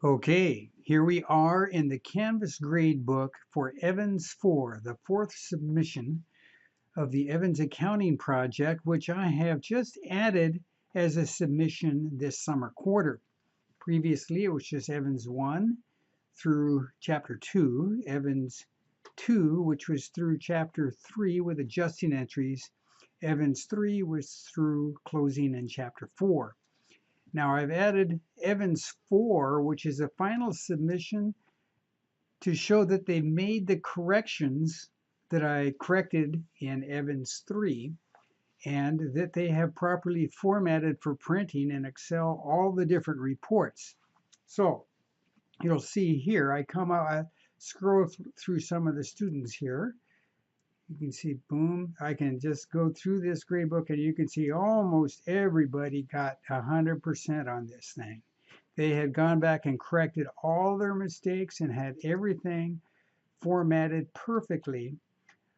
Okay, here we are in the Canvas gradebook for Evans4, the fourth submission of the Evans accounting project, which I have just added as a submission this summer quarter. Previously, it was just Evans1 through Chapter 2, Evans2, which was through Chapter 3 with adjusting entries. Evans3 was through closing in Chapter 4. Now I've added Evans4, which is a final submission to show that they made the corrections that I corrected in Evans3 and that they have properly formatted for printing in Excel all the different reports. So you'll see here, I scroll through some of the students here. You can see, boom, I can just go through this gradebook and you can see almost everybody got 100% on this thing. They had gone back and corrected all their mistakes and had everything formatted perfectly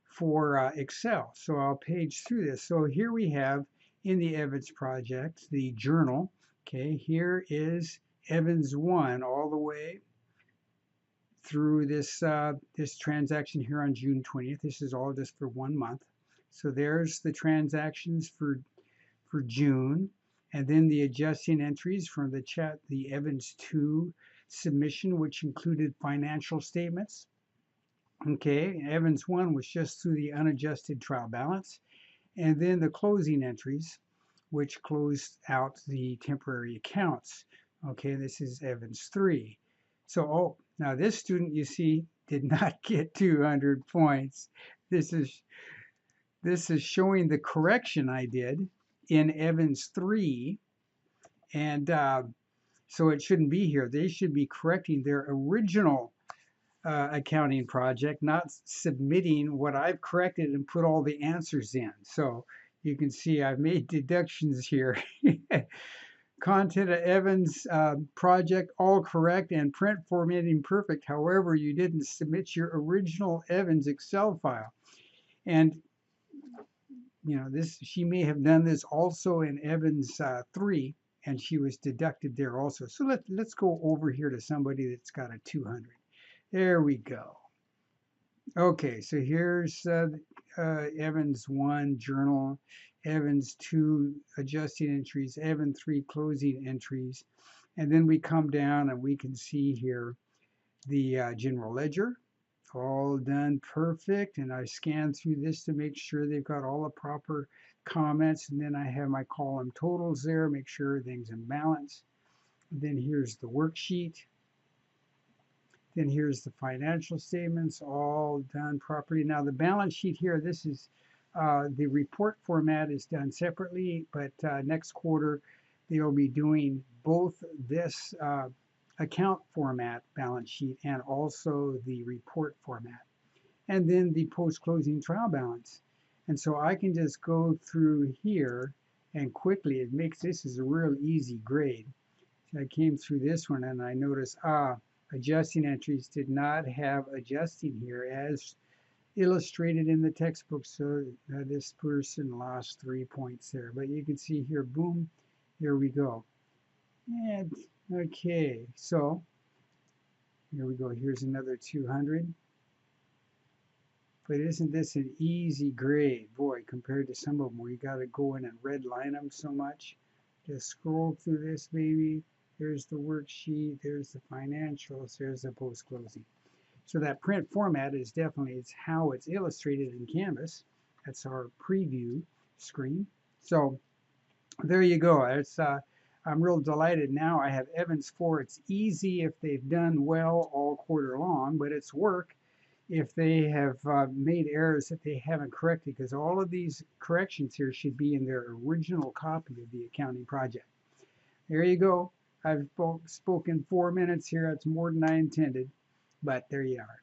for Excel. So I'll page through this. So here we have in the Evans project, the journal. Okay, here is Evans1 all the way through this transaction here on June 20th. This is all just for 1 month. So there's the transactions for June, and then the adjusting entries from the Evans2 submission, which included financial statements. Okay, Evans1 was just through the unadjusted trial balance, and then the closing entries, which closed out the temporary accounts. Okay, this is Evans3. So, now this student, you see, did not get 200 points. This is showing the correction I did in Evans3, and so it shouldn't be here. They should be correcting their original accounting project, not submitting what I've corrected and put all the answers in. So you can see I've made deductions here. Content of Evans project all correct and print formatting perfect. However, you didn't submit your original Evans Excel file. And you know, she may have done this also in Evans 3, and she was deducted there also. So let's go over here to somebody that's got a 200. There we go. Okay, so here's Evans1 journal, Evans2 adjusting entries, Evans3 closing entries, and then we come down and we can see here the general ledger, all done perfect. And I scan through this to make sure they've got all the proper comments, and then I have my column totals there, make sure everything's in balance. And then here's the worksheet. Then here's the financial statements, all done properly. Now the balance sheet here, this is the report format is done separately, but next quarter they'll be doing both this account format balance sheet and also the report format, and then the post-closing trial balance. And so I can just go through here and quickly, it makes this is a real easy grade. So I came through this one and I noticed, adjusting entries did not have adjusting here as illustrated in the textbook, so this person lost 3 points there. But you can see here, boom, here we go. And okay, so here we go. Here's another 200. But isn't this an easy grade, boy, compared to some of them where you got to go in and redline them so much? Just scroll through this, baby. There's the worksheet, there's the financials, there's the post-closing. So that print format is definitely, it's how it's illustrated in Canvas. That's our preview screen. So there you go. I'm real delighted now. I have Evans4. It's easy if they've done well all quarter long, but it's work if they have made errors that they haven't corrected, because all of these corrections here should be in their original copy of the accounting project. There you go. I've spoken 4 minutes here. That's more than I intended, but there you are.